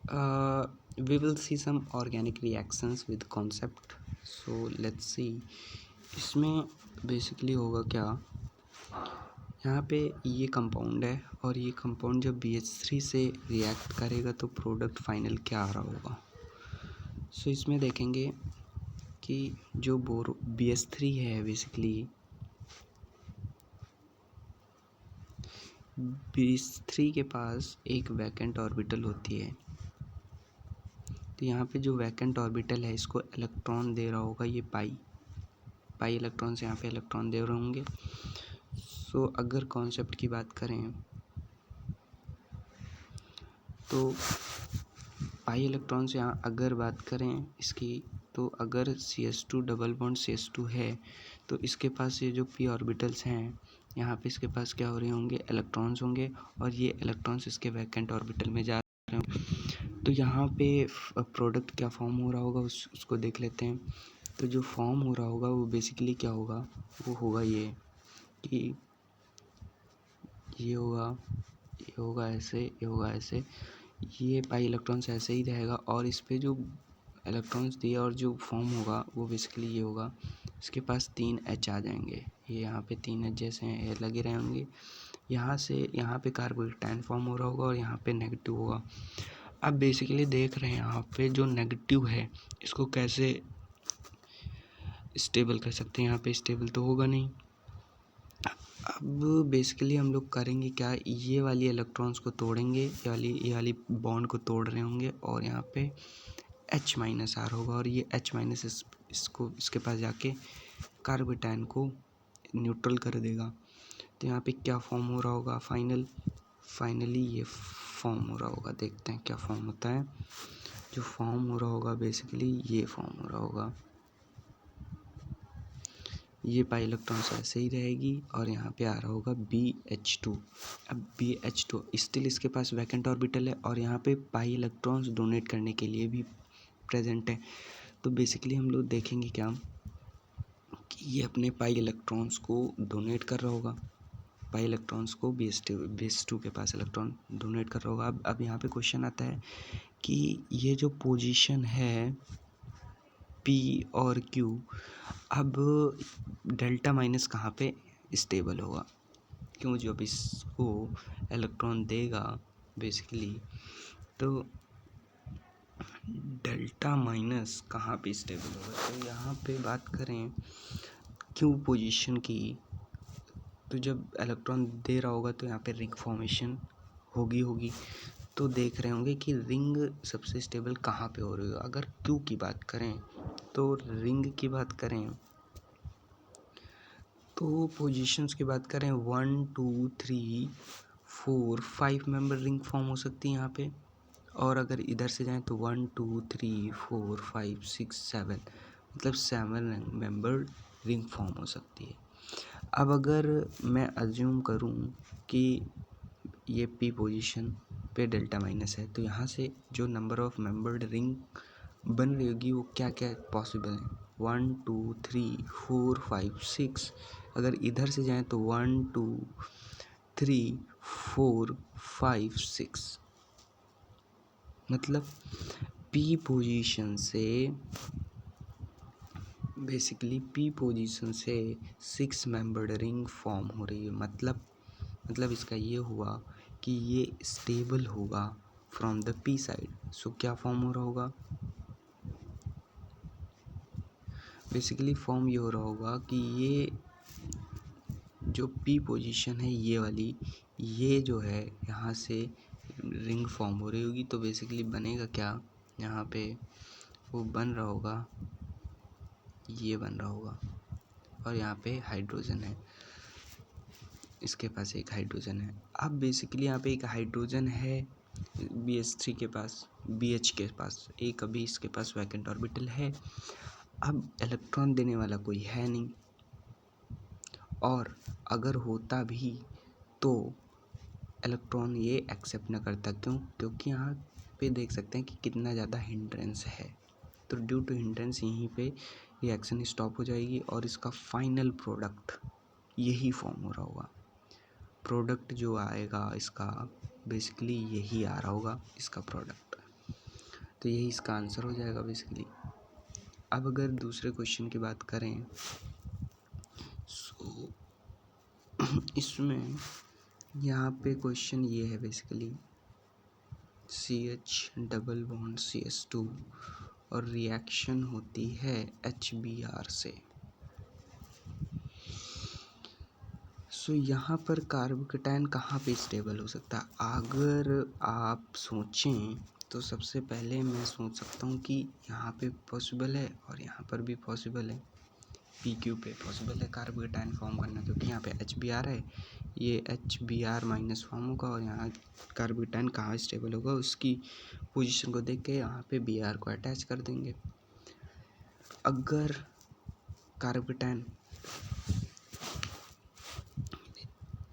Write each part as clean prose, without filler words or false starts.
we will see some organic reactions with concept. So let's see इसमें basically होगा क्या। यहाँ पे ये कंपाउंड है और ये कंपाउंड जब BH3 से रिएक्ट करेगा तो प्रोडक्ट फाइनल क्या आ रहा होगा। सो इसमें देखेंगे कि जो BH3 है बेसिकली BH3 के पास एक वैकेंट ऑर्बिटल होती है। तो यहाँ पे जो वैकेंट ऑर्बिटल है इसको इलेक्ट्रॉन दे रहा होगा ये पाई इलेक्ट्रॉन से यहाँ पे इलेक्ट्रॉन दे रहे होंगे। सो अगर कॉन्सेप्ट की बात करें तो पाई इलेक्ट्रॉन से यहाँ अगर बात करें इसकी, तो अगर CH2 डबल बॉन्ड CH2 है तो इसके पास ये जो p ऑर्बिटल्स हैं यहाँ पे इसके पास क्या हो रहे होंगे, इलेक्ट्रॉन्स होंगे और ये इलेक्ट्रॉन्स इसके वैकेंट ऑर्बिटल में जा रहे होंगे। तो यहाँ पे प्रोडक्ट क्या फॉर्म हो रहा होगा उसको देख लेते हैं। तो जो फॉर्म हो रहा होगा वो बेसिकली क्या होगा, वो होगा ये कि ये होगा ऐसे, ये होगा ऐसे, ये पाई इलेक्ट्रॉन्स ऐसे ही रहेगा और इस पे जो इलेक्ट्रॉन्स दिए और जो फॉर्म होगा वो बेसिकली ये होगा। इसके पास 3 H आ जाएंगे, ये यहाँ पे 3 H जैसे हैं लगे रहे होंगे। यहाँ से यहाँ पे कार्बोकेटायन फॉर्म हो रहा होगा और यहाँ पे नेगेटिव होगा। अब बेसिकली देख रहे हैं यहाँ पे जो नेगेटिव है इसको कैसे स्टेबल कर सकते हैं। यहाँ पे स्टेबल तो होगा नहीं। अब बेसिकली हम लोग करेंगे क्या, ये वाली इलेक्ट्रॉन्स को तोड़ेंगे, ये वाली बॉन्ड को तोड़ रहे होंगे और यहाँ पे H माइनस आ रहा होगा और ये H माइनस इसको इसके पास जाके कार्बोकेटायन को न्यूट्रल कर देगा। तो यहाँ पे क्या फॉर्म हो रहा होगा, फाइनली ये फॉर्म हो रहा होगा। देखते हैं क्या फॉर्म होता है। जो फॉर्म हो रहा होगा बेसिकली ये फॉर्म हो रहा होगा, ये पाई इलेक्ट्रॉन्स ऐसे ही रहेगी और यहाँ पे आ रहा होगा BH2। अब BH2 स्टिल इसके पास वैकेंट ऑर्बिटल है और यहाँ पे पाई इलेक्ट्रॉन्स डोनेट करने के लिए भी प्रेजेंट है। तो बेसिकली हम लोग देखेंगे क्या कि ये अपने पाई इलेक्ट्रॉन्स को डोनेट कर रहा होगा, पाई इलेक्ट्रॉन्स को BH2 के पास इलेक्ट्रॉन डोनेट कर रहा होगा। अब यहाँ पे क्वेश्चन आता है कि ये जो पोजीशन है P और Q, अब डेल्टा माइनस कहाँ पे स्टेबल होगा, क्यों जब इसको इलेक्ट्रॉन देगा बेसिकली तो डेल्टा माइनस कहाँ पे स्टेबल होगा। तो यहाँ पे बात करें Q पोजीशन की, तो जब इलेक्ट्रॉन दे रहा होगा तो यहाँ पे रिंग फॉर्मेशन होगी। तो देख रहे होंगे कि रिंग सबसे स्टेबल कहाँ पे हो रही है। अगर Q की बात करें तो रिंग की बात करें तो पोजीशंस की बात करें 1 2 3 4 5 मेंबर रिंग फॉर्म हो सकती है यहाँ पे। और अगर इधर से जाएं तो 1 2 3 4 5 6 7 मतलब 7 मेंबर रिंग फॉर्म हो सकती है। अब अगर मैं अज्यूम करूँ कि ये P पोजीशन पे डेल्टा माइनस है तो यहाँ से जो नंबर ऑफ मेंबर्ड रिंग बन रही होगी वो क्या क्या पॉसिबल है, 1 2 3 4 5 6। अगर इधर से जाएं तो 1 2 3 4 5 6 मतलब P पोजीशन से बेसिकली P पोजीशन से 6 मेंबर्ड रिंग फॉर्म हो रही है। मतलब इसका ये हुआ कि ये स्टेबल होगा फ्रॉम द P साइड। सो क्या फॉर्म हो रहा होगा, बेसिकली फॉर्म ये हो रहा होगा कि ये जो P पोजीशन है ये वाली, ये जो है यहाँ से रिंग फॉर्म हो रही होगी। तो बेसिकली बनेगा क्या, यहाँ पे वो बन रहा होगा, ये बन रहा होगा और यहाँ पे हाइड्रोजन है, इसके पास एक हाइड्रोजन है। अब बेसिकली यहाँ पे एक हाइड्रोजन है BH3 के पास, BH के पास एक, अभी इसके पास वैकेंट ऑर्बिटल है। अब इलेक्ट्रॉन देने वाला कोई है नहीं, और अगर होता भी तो इलेक्ट्रॉन ये एक्सेप्ट ना करता। क्योंकि यहाँ पे देख सकते हैं कि कितना ज़्यादा हिंड्रेंस है। तो ड्यू टू हिंड्रेंस यहीं पे रिएक्शन स्टॉप हो जाएगी और इसका फाइनल प्रोडक्ट यही फॉर्म हो रहा होगा। प्रोडक्ट जो आएगा इसका बेसिकली यही आ रहा होगा इसका प्रोडक्ट। तो यही इसका आंसर हो जाएगा बेसिकली। अब अगर दूसरे क्वेश्चन की बात करें सो इसमें यहाँ पे क्वेश्चन ये है basically CH double bond CH2 और रिएक्शन होती है HBr से। सो यहाँ पर कार्बोकेटायन कहाँ पे स्टेबल हो सकता है? अगर आप सोचें तो सबसे पहले मैं सोच सकता हूँ कि यहाँ पे पॉसिबल है और यहाँ पर भी पॉसिबल है। PQ पे पॉसिबल है कार्बोकेटायन फॉर्म करना, क्योंकि यहाँ पे HBr है, ये HBr माइनस फॉर्म होगा और यहाँ कार्बोकेटायन कहाँ स्टेबल होगा उसकी पोजीशन को देख के यहाँ पे Br को अटैच कर देंगे। अगर कार्बोकेटायन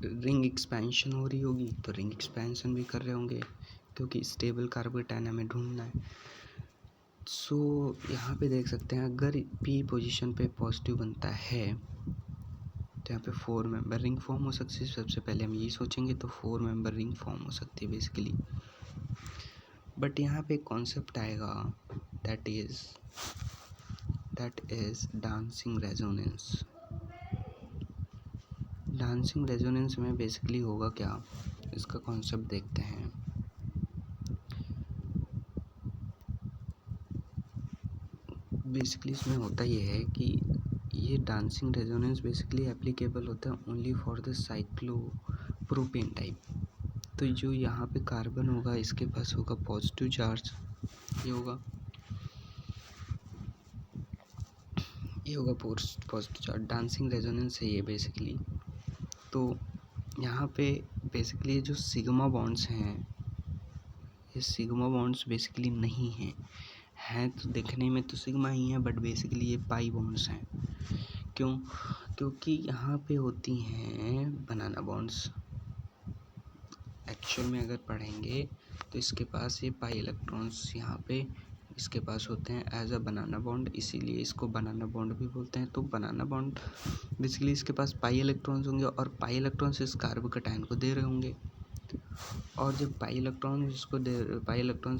रिंग एक्सपेंशन हो रही होगी तो रिंग एक्सपेंशन भी कर रहे होंगे, क्योंकि स्टेबल कार्बोकेटायन हमें ढूंढना है। सो यहाँ पे देख सकते हैं अगर P पोजीशन पे पॉजिटिव बनता है तो यहाँ पे 4 मेंबर रिंग फॉर्म हो सकती है। सबसे पहले हम यही सोचेंगे, तो 4 मेंबर रिंग फॉर्म हो सकती है बेसिकली। बट यहाँ पे कॉन्सेप्ट आएगा that is dancing resonance. Dancing resonance में बेसिकली होगा क्या, इसका कॉन्सेप्ट देखते हैं। बेसिकली इसमें होता ये है कि ये डांसिंग रेजोनेंस बेसिकली एप्लीकेबल होता है only for the cyclopropane type. तो जो यहाँ पे कार्बन होगा इसके पास होगा पॉजिटिव चार्ज, ये होगा पॉजिटिव चार्ज। डांसिंग रेजोनेंस है ये बेसिकली। तो यहाँ पे बेसिकली जो सिग्मा बॉन्ड्स हैं ये सिग्मा बॉन्ड्स बेसिकली नहीं हैं तो देखने में तो सिग्मा ही हैं, बट बेसिकली ये पाई बॉन्ड्स हैं। क्यों? क्योंकि यहाँ पे होती हैं बनाना बॉन्ड्स। एक्चुअल में अगर पढ़ेंगे तो इसके पास ये पाई इलेक्ट्रॉन्स यहाँ पे इसके पास होते हैं एज अ बनाना बॉन्ड, इसीलिए इसको बनाना बॉन्ड भी बोलते हैं। तो बनाना बॉन्ड बेसिकली इसके पास पाई इलेक्ट्रॉन्स होंगे और पाई इलेक्ट्रॉन्स इस कार्बोकेटायन को दे रहे होंगे, और जब पाई इलेक्ट्रॉन्स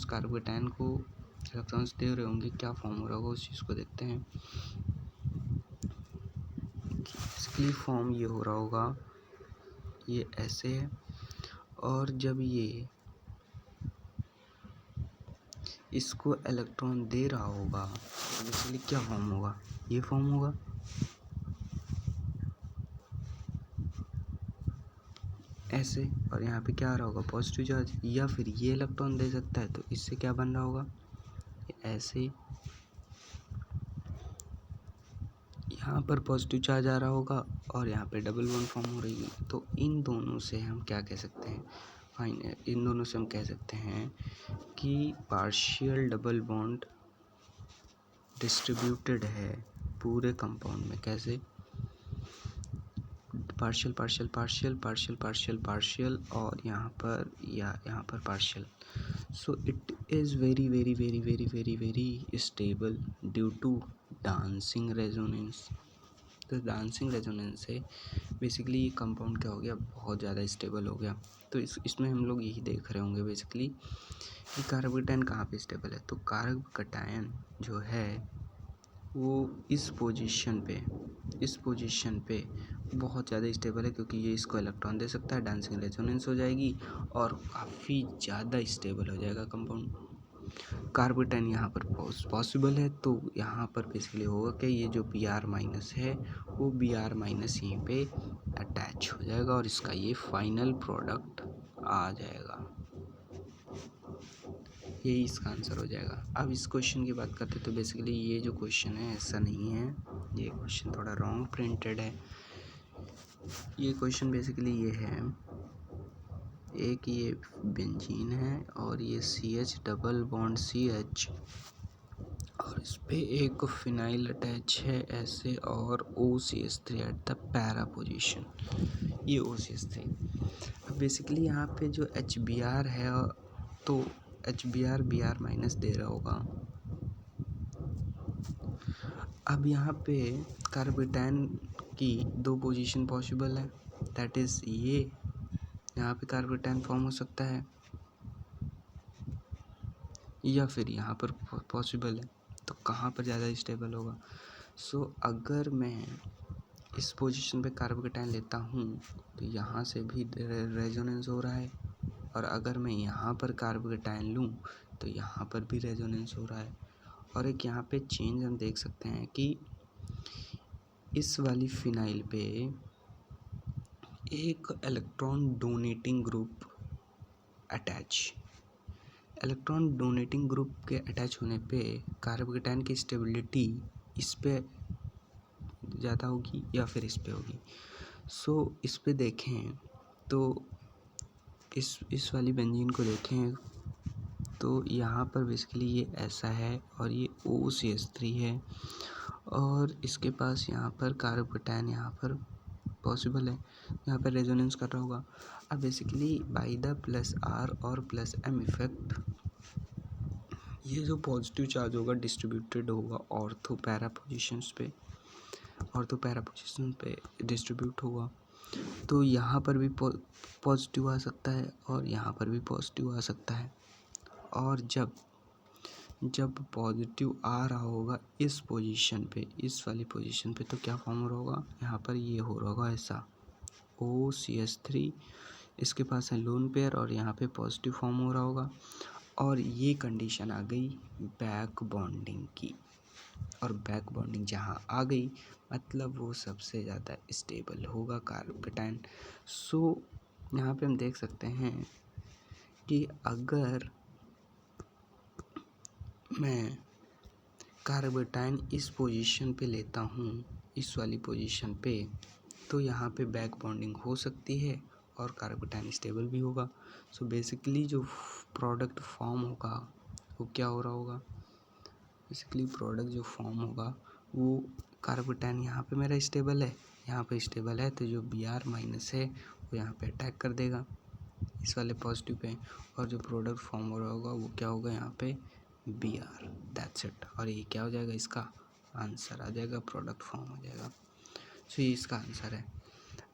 कार्बोकेटायन को इलेक्ट्रॉन्स दे रहे होंगे, क्या फॉर्म हो रहा होगा उस चीज़ को देखते हैं। बेसिकली फॉर्म ये हो रहा होगा, ये ऐसे है, और जब ये इसको इलेक्ट्रॉन दे रहा होगा तो बेसिकली क्या फॉर्म होगा, ये फॉर्म होगा। ऐसे, और यहाँ पे क्या आ रहा होगा पॉजिटिव चार्ज, या फिर ये इलेक्ट्रॉन दे सकता है तो इससे क्या बन रहा होगा, ऐसे यहाँ पर पॉजिटिव चार्ज आ रहा होगा और यहाँ पे डबल बॉन्ड फॉर्म हो रही है। तो इन दोनों से हम क्या कह सकते हैं, इन दोनों से हम कह सकते हैं कि पार्शियल डबल बॉन्ड डिस्ट्रीब्यूटेड है पूरे कंपाउंड में। कैसे? Partial partial partial partial partial partial और यहाँ पर partial. So it is very very very very very very stable due to dancing resonance. तो डांसिंग रेजोनेंस से बेसिकली ये कंपाउंड क्या हो गया, बहुत ज़्यादा स्टेबल हो गया। तो इसमें हम लोग यही देख रहे होंगे बेसिकली कि कार्बोकेटायन कहाँ पे स्टेबल है। तो कार्बोकेटायन जो है वो इस पोजीशन पे बहुत ज़्यादा स्टेबल है, क्योंकि ये इसको इलेक्ट्रॉन दे सकता है, डांसिंग रेजोनेंस हो जाएगी और काफ़ी ज़्यादा स्टेबल हो जाएगा कंपाउंड। कार्बोकेटायन यहाँ पर पॉसिबल है, तो यहाँ पर बेसिकली होगा कि ये जो Br माइनस है वो Br माइनस यहीं पे अटैच हो जाएगा और इसका ये फाइनल प्रोडक्ट आ जाएगा। यही इसका आंसर हो जाएगा। अब इस क्वेश्चन की बात करते तो बेसिकली ये जो क्वेश्चन है ऐसा नहीं है, ये क्वेश्चन थोड़ा रॉन्ग प्रिंटेड है। ये क्वेश्चन बेसिकली ये है, एक ये बेंजीन है और ये CH डबल बॉन्ड CH और इस पे एक फिनाइल अटैच है ऐसे, और OCH3 at the para position, ये OCH3। अब बेसिकली यहाँ पे जो HBr है तो HBr Br माइनस दे रहा होगा। अब यहाँ पे कार्बोकेटायन की 2 पोजीशन पॉसिबल है, दैट इज़ ये यहाँ पे कार्बोकेटायन फॉर्म हो सकता है या फिर यहाँ पर पॉसिबल है, तो कहाँ पर ज़्यादा स्टेबल होगा। सो अगर मैं इस पोजीशन पे कार्बोकेटाइन लेता हूँ तो यहाँ से भी रेजोनेंस हो रहा है, और अगर मैं यहाँ पर कार्बोकेटाइन लूँ तो यहाँ पर भी रेजोनेंस हो रहा है। और एक यहाँ पे चेंज हम देख सकते हैं कि इस वाली फिनाइल पे एक इलेक्ट्रॉन डोनेटिंग ग्रुप के अटैच होने पे कार्बोकेटाइन की स्टेबिलिटी इस पे ज़्यादा होगी या फिर इस पे होगी। सो इस पे देखें तो इस वाली बेंजीन को देखें तो यहाँ पर बेसिकली ये ऐसा है और ये OCH3 है, और इसके पास यहाँ पर कार्बोकेटाइन यहाँ पर पॉसिबल है, यहाँ पर रेजोनेंस कर रहा होगा। अब बेसिकली बाय द +R और +M इफेक्ट ये जो पॉजिटिव चार्ज होगा डिस्ट्रीब्यूटेड होगा ऑर्थो पैरा पोजीशन पे डिस्ट्रीब्यूट होगा। तो यहाँ पर भी पॉजिटिव आ सकता है और यहाँ पर भी पॉजिटिव आ सकता है। और जब पॉजिटिव आ रहा होगा इस पोजीशन पे, इस वाली पोजीशन पे, तो क्या फॉर्म हो रहा होगा, यहाँ पर ये हो रहा होगा ऐसा OCH3, इसके पास है लोन पेयर और यहाँ पे पॉजिटिव फॉर्म हो रहा होगा। और ये कंडीशन आ गई बैक बॉन्डिंग की, और बैक बॉन्डिंग जहाँ आ गई मतलब वो सबसे ज़्यादा स्टेबल होगा कार्बोकेटाइन। सो यहाँ पे हम देख सकते हैं कि अगर मैं कार्बोकेटाइन इस पोजीशन पे लेता हूँ, इस वाली पोजीशन पे, तो यहाँ पे बैक बॉन्डिंग हो सकती है और कार्बोकेटाइन स्टेबल भी होगा। सो बेसिकली जो प्रोडक्ट फॉर्म होगा वो क्या हो रहा होगा, बेसिकली प्रोडक्ट जो फॉर्म होगा वो कार्बोकेटाइन यहाँ पे मेरा स्टेबल है, यहाँ पे स्टेबल है, तो जो Br- है वो यहाँ पे अटैक कर देगा इस वाले पॉजिटिव पे, और जो प्रोडक्ट फॉर्म हो रहा होगा वो क्या होगा यहाँ पे Br, दैट्स इट। और ये क्या हो जाएगा, इसका आंसर आ जाएगा, प्रोडक्ट फॉर्म हो जाएगा। सो ये इसका आंसर है।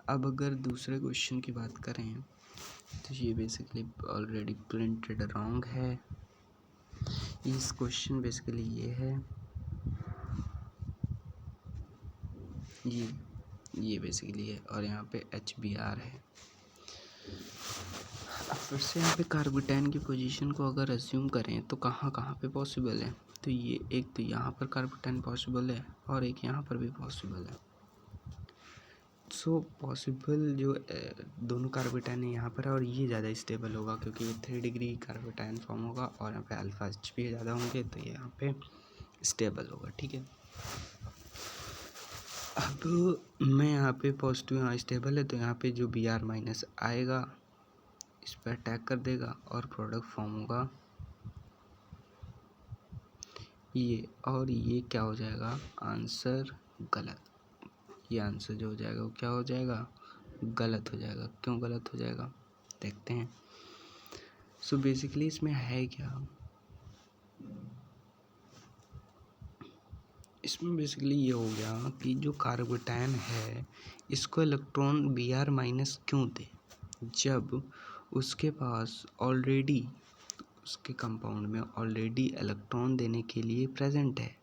अब अगर दूसरे क्वेश्चन की बात करें तो ये बेसिकली ऑलरेडी प्रिंटेड रॉन्ग है। इस क्वेश्चन बेसिकली ये है, ये बेसिकली है, और यहाँ पे HBr है। अब फिर से यहाँ पे कार्बोकेटाइन की पोजीशन को अगर अज्यूम करें तो कहाँ कहाँ पे पॉसिबल है, तो ये एक तो यहाँ पर कार्बोकेटाइन पॉसिबल है और एक यहाँ पर भी पॉसिबल है। सो पॉसिबल जो दोनों कार्बोकेटाइन है यहाँ पर है, और ये ज़्यादा स्टेबल होगा क्योंकि ये 3 डिग्री कार्बोकेटाइन फॉर्म होगा और यहाँ पे अल्फा HB ज़्यादा होंगे, तो ये यहाँ पे स्टेबल होगा। ठीक है, अब मैं यहाँ पे पॉजिटिव, यहाँ स्टेबल है, तो यहाँ पे जो Br- आएगा इस पर अटैक कर देगा और प्रोडक्ट फॉर्म होगा ये, और ये क्या हो जाएगा, आंसर गलत। ये आंसर जो हो जाएगा वो क्या हो जाएगा, गलत हो जाएगा। क्यों गलत हो जाएगा देखते हैं। सो बेसिकली इसमें है क्या, इसमें बेसिकली ये हो गया कि जो कार्बोकेटाइन है इसको इलेक्ट्रॉन Br- क्यों दे, जब उसके पास ऑलरेडी उसके कंपाउंड में ऑलरेडी इलेक्ट्रॉन देने के लिए प्रेजेंट है।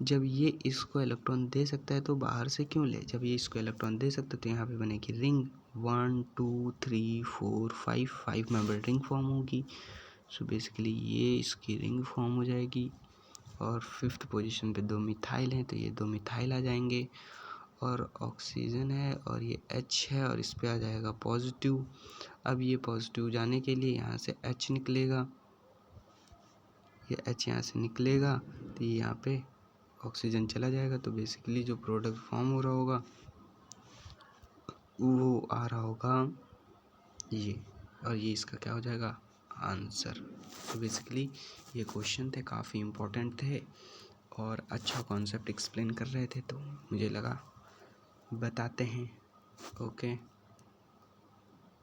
जब ये इसको इलेक्ट्रॉन दे सकता है तो बाहर से क्यों ले, जब ये इसको इलेक्ट्रॉन दे सकता है तो यहाँ पे बनेगी रिंग 1 2 3 4 5 मेंबर रिंग फॉर्म होगी। सो बेसिकली ये इसकी रिंग फॉर्म हो जाएगी, और 5th पोजीशन पे 2 मिथाइल हैं तो ये 2 मिथाइल आ जाएंगे, और ऑक्सीजन है और ये H है और इस पे आ जाएगा पॉजिटिव। अब ये पॉजिटिव जाने के लिए यहाँ से H निकलेगा, ये H यहाँ से निकलेगा तो ये यहाँ पे ऑक्सीजन चला जाएगा, तो बेसिकली जो प्रोडक्ट फॉर्म हो रहा होगा वो आ रहा होगा ये, और ये इसका क्या हो जाएगा आंसर। तो बेसिकली ये क्वेश्चन थे, काफ़ी इम्पोर्टेंट थे और अच्छा कॉन्सेप्ट एक्सप्लेन कर रहे थे, तो मुझे लगा बताते हैं। ओके।